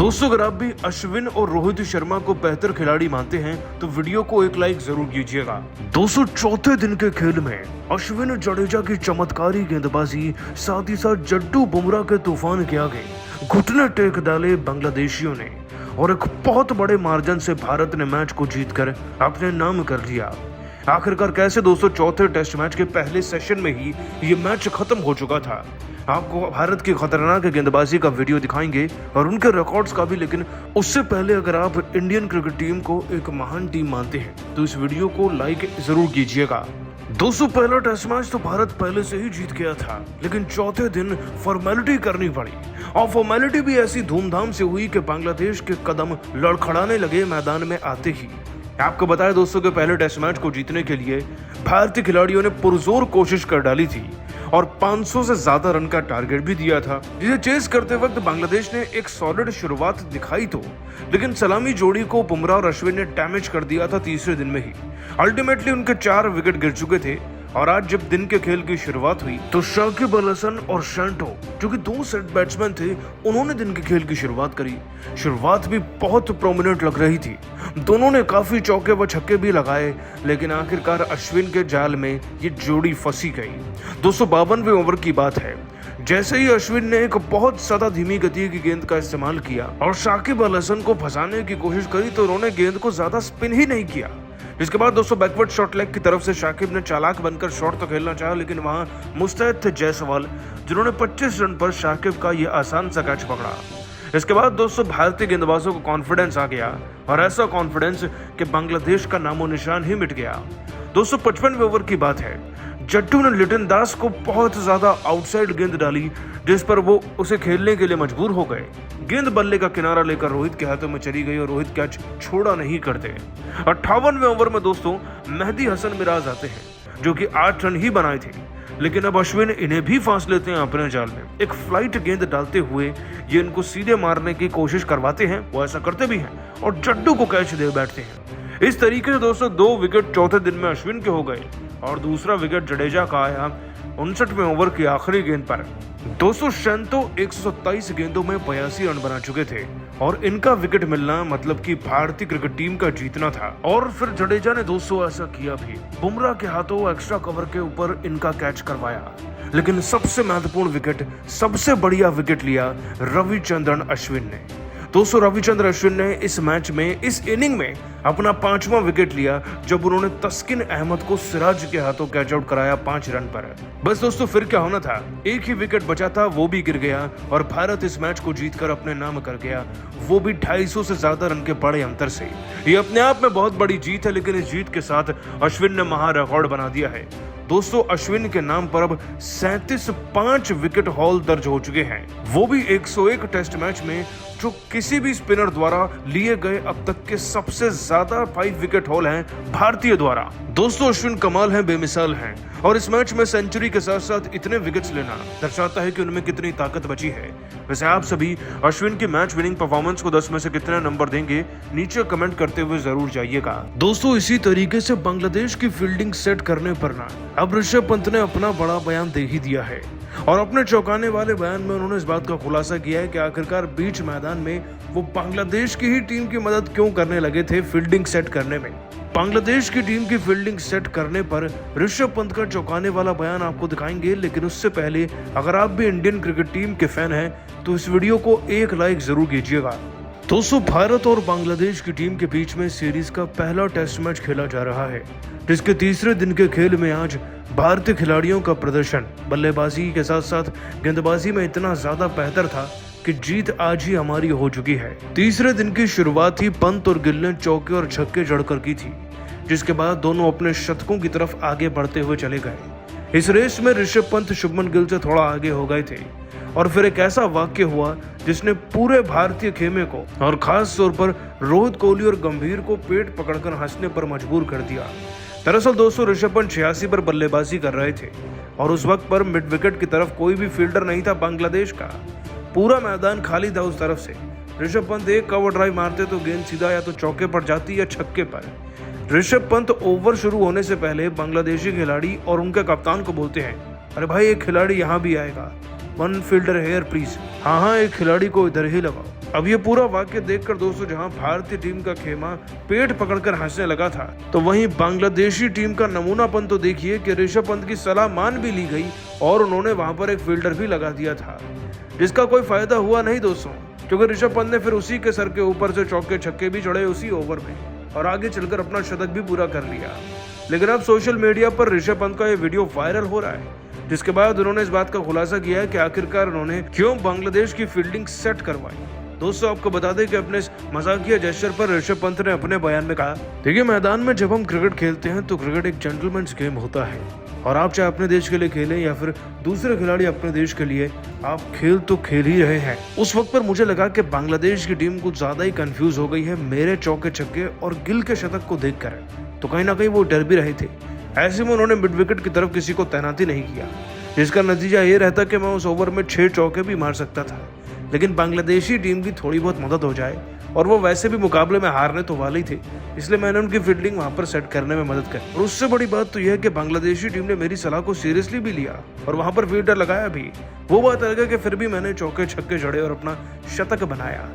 दोस्तों, अगर आप भी अश्विन और रोहित शर्मा को बेहतर खिलाड़ी मानते हैं तो वीडियो को एक लाइक जरूर कीजिएगा। दोस्तों, चौथे दिन के खेल में अश्विन जडेजा की चमत्कारी गेंदबाजी, साथ ही साथ जड्डू बुमराह के तूफान के आगे घुटने टेक डाले बांग्लादेशियों ने और एक बहुत बड़े मार्जिन से भारत ने मैच को जीतकर अपने नाम कर लिया। आखिरकार कैसे दोस्तों, चौथे टेस्ट मैच के पहले सेशन में ही ये मैच खत्म हो चुका था। आपको भारत की खतरनाक गेंदबाजी का वीडियो दिखाएंगे और उनके रिकॉर्ड्स का भी, लेकिन उससे पहले अगर आप इंडियन क्रिकेट टीम को एक महान टीम मानते हैं तो इस वीडियो को लाइक जरूर कीजिएगा। दोस्तों, पहला टेस्ट मैच तो भारत पहले से ही जीत गया था, लेकिन चौथे दिन फॉर्मेलिटी करनी पड़ी और फॉर्मेलिटी भी ऐसी धूमधाम से हुई कि बांग्लादेश के कदम लड़खड़ाने लगे मैदान में आते ही। आपको बताया दोस्तों कि पहले टेस्ट मैच को जीतने के लिए भारतीय खिलाड़ियों ने पुरजोर कोशिश कर डाली थी और 500 से ज्यादा रन का टारगेट भी दिया था, जिसे चेस करते वक्त बांग्लादेश ने एक सॉलिड शुरुआत दिखाई तो, लेकिन सलामी जोड़ी को बुमराह और अश्विन ने डैमेज कर दिया था तीसरे दिन में ही। अल्टीमेटली उनके 4 विकेट गिर चुके थे और आज जब दिन के खेल की शुरुआत हुई तो शाकिब अल हसन और शैंटो, जो कि 2 सेट बैट्समैन थे, उन्होंने दिन के खेल की शुरुआत करी। शुरुआत भी बहुत प्रोमिनेंट लग रही थी, दोनों ने काफी चौके व छक्के भी लगाए, लेकिन आखिरकार अश्विन के जाल में ये जोड़ी फंसी गई। 252वें ओवर की बात है, जैसे ही अश्विन ने एक बहुत ज्यादा धीमी गति की गेंद का इस्तेमाल किया और शाकिब अल हसन को फंसाने की कोशिश करी तो उन्होंने गेंद को ज्यादा स्पिन ही नहीं किया। इसके बाद दोस्तों बैकवर्ड शॉट लेग की तरफ से शाकिब ने चालाक बनकर शॉट तो खेलना चाहा, लेकिन वहां मुस्तैद थे जायसवाल, जिन्होंने 25 रन पर शाकिब का यह आसान सा कैच पकड़ा। इसके बाद दोस्तों भारतीय गेंदबाजों को कॉन्फिडेंस आ गया और ऐसा कॉन्फिडेंस कि बांग्लादेश का नामो निशान ही मिट गया। दोस्तों 55वें ओवर की बात है, जट्टू ने लिटन दास को बहुत ज्यादा आउटसाइड गेंद डाली, जिस पर वो उसे खेलने के लिए मजबूर हो गए। गेंद बल्ले का किनारा लेकर रोहित के हाथों में चली गई और रोहित कैच छोड़ा नहीं करते। 58वें ओवर में दोस्तों मेहदी हसन मिराज आते हैं, जो कि 8 रन ही बनाए थे, लेकिन अब अश्विन इन्हें भी फांस लेते हैं अपने जाल में। एक फ्लाइट गेंद डालते हुए ये इनको सीधे मारने की कोशिश करवाते हैं, वो ऐसा करते भी हैं और जड्डू को कैच दे बैठते हैं। इस तरीके से दोस्तों 2 विकेट चौथे दिन में अश्विन के हो गए और दूसरा विकेट जडेजा का आया 59वें ओवर की आखिरी गेंद पर। दोस्तों शैंतो 127 गेंदों में 82 रन बना चुके थे और इनका विकेट मिलना मतलब कि भारतीय क्रिकेट टीम का जीतना था। और फिर जडेजा ने दोस्तों ऐसा किया भी, बुमराह के हाथों एक्स्ट्रा कवर के ऊपर इनका कैच करवाया, लेकिन सबसे महत्वपूर्ण विकेट, सबसे बढ़िया विकेट लिया रविचंद्रन अश्विन ने। दोस्तों रविचंद्रन अश्विन ने इस मैच में, इस इनिंग में अपना 5वां विकेट लिया, जब उन्होंने तस्किन अहमद को सिराज के हाथों कैच आउट कराया 5 रन पर। बस दोस्तों फिर क्या होना था, एक ही विकेट बचा था, वो भी गिर गया और भारत इस मैच को जीतकर अपने नाम कर गया, वो भी 250 से ज्यादा रन के बड़े अंतर से। ये अपने आप में बहुत बड़ी जीत है, लेकिन इस जीत के साथ अश्विन ने महा रिकॉर्ड बना दिया है। दोस्तों अश्विन के नाम पर अब 37 5 विकेट हॉल दर्ज हो चुके हैं, वो भी 101 टेस्ट मैच में, जो किसी भी स्पिनर द्वारा लिए गए अब तक के सबसे ज्यादा 5 विकेट हॉल हैं भारतीय द्वारा। दोस्तों अश्विन कमाल हैं, बेमिसाल हैं और इस मैच में सेंचुरी के साथ साथ इतने विकेट्स लेना दर्शाता है कि उनमें कितनी ताकत बची है। वैसे आप सभी अश्विन की मैच विनिंग परफॉर्मेंस को 10 में से कितने नंबर देंगे, नीचे कमेंट करते हुए जरूर जाइएगा। दोस्तों इसी तरीके से बांग्लादेश की फील्डिंग सेट करने पर ना अब ऋषभ पंत ने अपना बड़ा बयान दे ही दिया है और अपने चौंकाने वाले बयान में उन्होंने इस बात का खुलासा किया है कि आखिरकार बीच मैदान में वो बांग्लादेश की ही टीम की मदद क्यों करने लगे थे फील्डिंग सेट करने में। बांग्लादेश की टीम की फील्डिंग सेट करने पर ऋषभ पंत का चौंकाने वाला बयान आपको दिखाएंगे, लेकिन उससे पहले अगर आप भी इंडियन क्रिकेट टीम के फैन हैं तो इस वीडियो को एक लाइक जरूर कीजिएगा। दोस्तों भारत और बांग्लादेश की टीम के बीच में सीरीज का पहला टेस्ट मैच खेला जा रहा है, जिसके तीसरे दिन के खेल में आज भारतीय खिलाड़ियों का प्रदर्शन बल्लेबाजी के साथ साथ गेंदबाजी में इतना ज्यादा बेहतर था कि जीत आज ही हमारी हो चुकी है। तीसरे दिन की शुरुआत ही पंत और गिल ने चौके और छक्के जड़कर की थी, जिसके बाद दोनों अपने शतकों की तरफ आगे बढ़ते हुए चले गए। इस रेस में ऋषभ पंत शुभमन गिल से थोड़ा आगे हो गए थे और फिर एक ऐसा वाक्य हुआ जिसने पूरे भारतीय खेमे को और खास तौर पर रोहित कोहली और गंभीर को पेट पकड़कर हंसने पर मजबूर कर दिया। दरअसल दोस्तों ऋषभ पंत 86 पर बल्लेबाजी कर रहे थे और उस वक्त पर मिड विकेट की तरफ कोई भी फील्डर नहीं था बांग्लादेश का, पूरा मैदान खाली था उस तरफ से। ऋषभ पंत एक कवर ड्राइव मारते तो गेंद सीधा या तो चौके पर जाती या छक्के पर। ऋषभ पंत ओवर शुरू होने से पहले बांग्लादेशी खिलाड़ी और उनके कप्तान को बोलते हैं, अरे भाई एक खिलाड़ी यहाँ भी आएगा, 1 फील्डर हेयर प्लीज, हाँ एक खिलाड़ी को इधर ही लगाओ। अब ये पूरा वाक्य देखकर दोस्तों जहां भारतीय टीम का खेमा पेट पकड़कर हंसने लगा था, तो वहीं बांग्लादेशी टीम का नमूनापन तो देखिए कि ऋषभ पंत की सलाह मान भी ली गई और उन्होंने वहां पर एक फील्डर भी लगा दिया था, जिसका कोई फायदा हुआ नहीं दोस्तों, क्योंकि ऋषभ पंत ने फिर उसी के सर के ऊपर से चौके छक्के भी चढ़े उसी ओवर में और आगे चलकर अपना शतक भी पूरा कर लिया। लेकिन अब सोशल मीडिया पर ऋषभ पंत का ये वीडियो वायरल हो रहा है, जिसके बाद उन्होंने इस बात का खुलासा किया है कि आखिरकार उन्होंने क्यों बांग्लादेश की फील्डिंग सेट करवाई। दोस्तों आपको बता दें कि अपने इस मजाकिया जेस्चर पर ऋषभ पंत ने अपने बयान में कहा, देखिए मैदान में जब हम क्रिकेट खेलते हैं तो क्रिकेट एक जेंटलमैन्स गेम होता है और आप चाहे अपने देश के लिए खेलें या फिर दूसरे खिलाड़ी अपने देश के लिए, आप खेल तो खेल ही रहे हैं। उस वक्त पर मुझे लगा कि बांग्लादेश की टीम कुछ ज्यादा ही कंफ्यूज हो गई है मेरे चौके छक्के और गिल के शतक को देखकर, तो कहीं ना कहीं वो डर भी रहे थे। ऐसे में उन्होंने मिड विकेट की तरफ किसी को तैनाती नहीं किया, जिसका नतीजा ये रहता कि मैं उस ओवर में 6 चौके भी मार सकता था, लेकिन बांग्लादेशी टीम की थोड़ी बहुत मदद हो जाए और वो वैसे भी मुकाबले में हारने तो वाले ही थे, इसलिए मैंने उनकी फील्डिंग वहां पर सेट करने में मदद करी। और उससे बड़ी बात तो यह है कि बांग्लादेशी टीम ने मेरी सलाह को सीरियसली भी लिया और वहां पर फील्डर लगाया भी। वो बात अलग है कि फिर भी मैंने चौके छक्के जड़े और अपना शतक बनाया,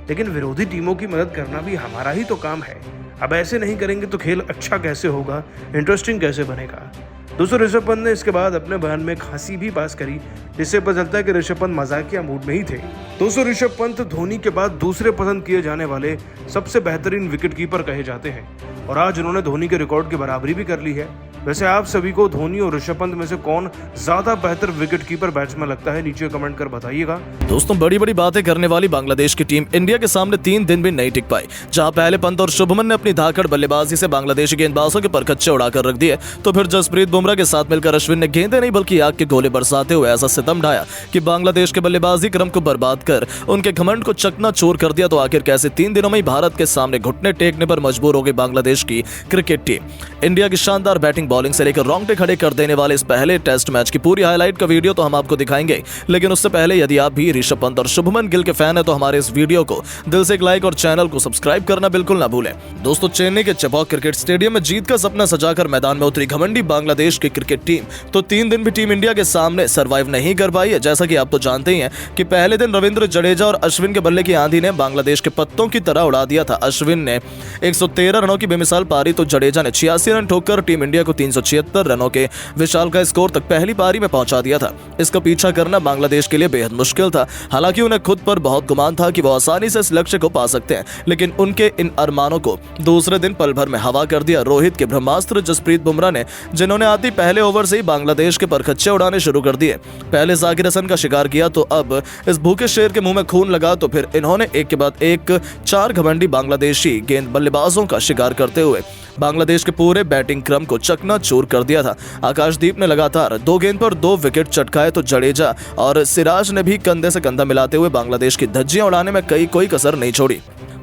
लेकिन विरोधी टीमों की मदद करना भी हमारा ही तो काम है। अब ऐसे नहीं करेंगे तो खेल अच्छा कैसे होगा, इंटरेस्टिंग कैसे बनेगा। दोस्तों ऋषभ पंत ने इसके बाद अपने बयान में एक हंसी भी पास करी, जिससे पता चलता है कि ऋषभ पंत मजाकिया मूड में ही थे। दोस्तों ऋषभ पंत धोनी के बाद दूसरे पसंद किए जाने वाले सबसे बेहतरीन विकेटकीपर कहे जाते हैं और आज उन्होंने धोनी के रिकॉर्ड की बराबरी भी कर ली है। वैसे आप सभी को धोनी और ऋषभ पंत में से कौन ज्यादा बेहतर विकेटकीपर बैट्समैन लगता है, नीचे कमेंट कर बताइएगा। दोस्तों बड़ी बड़ी बातें करने वाली बांग्लादेश की टीम इंडिया के सामने 3 दिन भी नहीं टिक पाई। जहां पहले पंत और शुभमन ने अपनी धाकड़ बल्लेबाजी से बांग्लादेशी गेंदबाजों के परखच्चे उड़ाकर रख दिए, तो फिर जसप्रीत बुमराह के साथ मिलकर अश्विन ने गेंदें नहीं बल्कि आग के गोले बरसाते हुए ऐसा सितम ढाया कि बांग्लादेश के बल्लेबाजी क्रम को बर्बाद कर उनके घमंड को चकनाचूर कर दिया। तो आखिर कैसे 3 दिनों में ही भारत के सामने घुटने टेकने पर मजबूर हो गई बांग्लादेश की क्रिकेट टीम। इंडिया की शानदार बैटिंग बॉलिंग से लेकर रोंगटे खड़े कर देने वाले इस पहले टेस्ट मैच की पूरी हाईलाइट का वीडियो तो हम आपको दिखाएंगे, लेकिन उससे पहले यदि आप भी ऋषभ पंत और शुभमन गिल के फैन है तो हमारे इस वीडियो को दिल से एक लाइक और चैनल को सब्सक्राइब करना बिल्कुल ना भूलें। दोस्तों चेन्नई के चेपॉक क्रिकेट स्टेडियम में जीत का सपना सजाकर मैदान में उतरी घमंडी बांग्लादेश की क्रिकेट टीम तो 3 दिन भी टीम इंडिया के सामने सर्वाइव नहीं कर पाई है। जैसा कि आप तो जानते ही हैं कि पहले दिन रविंद्र जडेजा और अश्विन के बल्ले की आंधी ने बांग्लादेश के पत्तों की तरह उड़ा दिया था। अश्विन ने 113 रनों की बेमिसाल पारी तो जडेजा ने 86 रन ठोककर टीम इंडिया को 376 रनों के विशाल का स्कोर तक पहली पारी में पहुंचा दिया था। इसका पीछा करना बांग्लादेश के लिए बेहद मुश्किल था। हालांकि उन्हें खुद पर बहुत गुमान था कि वो आसानी से इस लक्ष्य को पा सकते हैं, लेकिन उनके इन अरमानों को दूसरे दिन पल भर में हवा कर दिया रोहित के ब्रह्मास्त्र जसप्रीत बुमराह ने, जिन्होंने आती पहले ओवर से ही बांग्लादेश के परखच्चे उड़ाने शुरू कर दिए। पहले जाकिर हसन का शिकार किया तो अब इस भूखे शेर के मुंह में खून लगा, तो फिर इन्होंने एक के बाद एक 4 घमंडी बांग्लादेशी गेंद बल्लेबाजों का शिकार करते हुए बांग्लादेश के पूरे बैटिंग क्रम को चकनाचूर कर दिया था। आकाशदीप ने लगातार 2 गेंद पर 2 विकेट चटकाए तो जडेजा और सिराज ने भी कंधे से कंधा मिलाते हुए बांग्लादेश की धज्जियां उड़ाने में कोई कसर नहीं छोड़ी।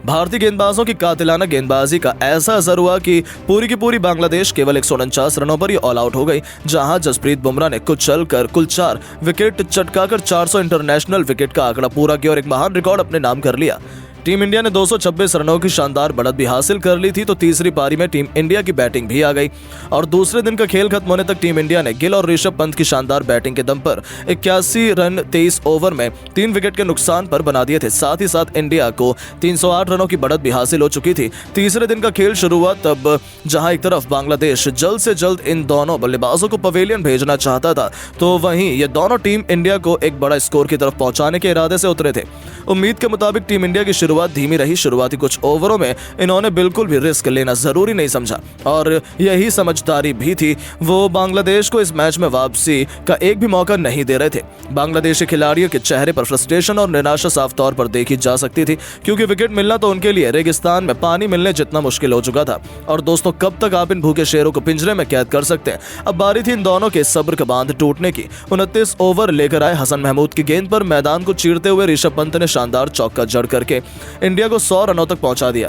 भारतीय गेंदबाजों की कातिलाना गेंदबाजी का ऐसा असर हुआ कि पूरी की पूरी बांग्लादेश केवल 149 रनों पर ही ऑल आउट हो गई, जहां जसप्रीत बुमराह ने कुचलकर कुल 4 विकेट चटकाकर 400 इंटरनेशनल विकेट का आंकड़ा पूरा किया और एक महान रिकॉर्ड अपने नाम कर लिया। टीम इंडिया ने 226 रनों की शानदार बढ़त भी हासिल कर ली थी, तो तीसरी पारी में टीम इंडिया की बैटिंग भी आ गई और दूसरे दिन का खेल खत्म होने तक टीम इंडिया ने गिल और ऋषभ पंत की शानदार बैटिंग के दम पर 81 रन 23 ओवर में 3 विकेट के नुकसान पर बना दिए थे। साथ ही साथ इंडिया को 308 रनों की बढ़त भी हासिल हो चुकी थी। तीसरे दिन का खेल शुरू हुआ तब जहां एक तरफ बांग्लादेश जल्द से जल्द इन दोनों बल्लेबाजों को पवेलियन भेजना चाहता था, तो वहीं ये दोनों टीम इंडिया को एक बड़ा स्कोर की तरफ पहुंचाने के इरादे से उतरे थे। उम्मीद के मुताबिक टीम इंडिया की शुरुआत धीमी रही। शुरुआती कुछ ओवरों में इन्होंने बिल्कुल भी रिस्क लेना जरूरी नहीं समझा और यही समझदारी भी थी। वो बांग्लादेश को इस मैच में वापसी का एक भी मौका नहीं दे रहे थे। बांग्लादेशी खिलाड़ियों के चेहरे पर फ्रस्ट्रेशन और निराशा साफ तौर पर देखी जा सकती थी, क्योंकि विकेट मिलना तो उनके लिए रेगिस्तान में पानी मिलने जितना मुश्किल हो चुका था। और दोस्तों कब तक आप इन भूखे शेरों को पिंजरे में कैद कर सकते हैं। अब बारी थी इन दोनों के सब्र का बांध टूटने की। 29 ओवर लेकर आए हसन महमूद की गेंद पर मैदान को चीरते हुए ऋषभ पंत ने शानदार चौका जड़ करके इंडिया को 100 रनों तक पहुंचा दिया।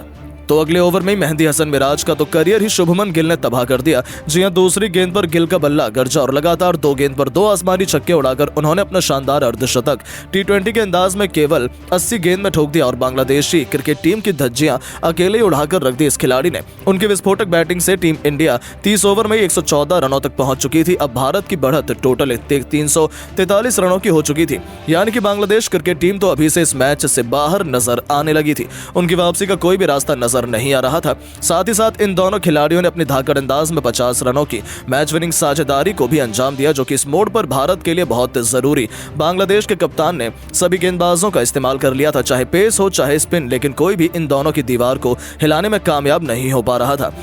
तो अगले ओवर में ही मेहंदी हसन मिराज का तो करियर ही शुभमन गिल ने तबाह कर दिया। जी हां, दूसरी गेंद पर गिल का बल्ला गरजा और लगातार 2 गेंद पर 2 आसमानी छक्के उड़ाकर उन्होंने अपना शानदार अर्धशतक टी20 के अंदाज में केवल 80 गेंद में ठोक दिया और बांग्लादेशी क्रिकेट टीम की धज्जियां अकेले ही उड़ाकर रख दी। इस खिलाड़ी ने उनकी विस्फोटक बैटिंग से टीम इंडिया 30 ओवर में 114 रनों तक पहुंच चुकी थी। अब भारत की बढ़त टोटल 343 रनों की हो चुकी थी, यानी कि बांग्लादेश क्रिकेट टीम तो अभी से इस मैच से बाहर नजर आने लगी थी। उनकी वापसी का कोई भी रास्ता नजर नहीं आ रहा था। साथ ही साथ इन दोनों खिलाड़ियों ने अपनी धाकड़ अंदाज में 50 रनों की मैच विनिंग साझेदारी को भी अंजाम दिया, जो कि इस मोड़ पर भारत के लिए बहुत जरूरी। बांग्लादेश के कप्तान ने सभी गेंदबाजों का इस्तेमाल कर लिया था, चाहे पेस हो चाहे स्पिन, लेकिन कोई भी इन दोनों की दीवार को हिलाने में कामयाब नहीं हो पा रहा था।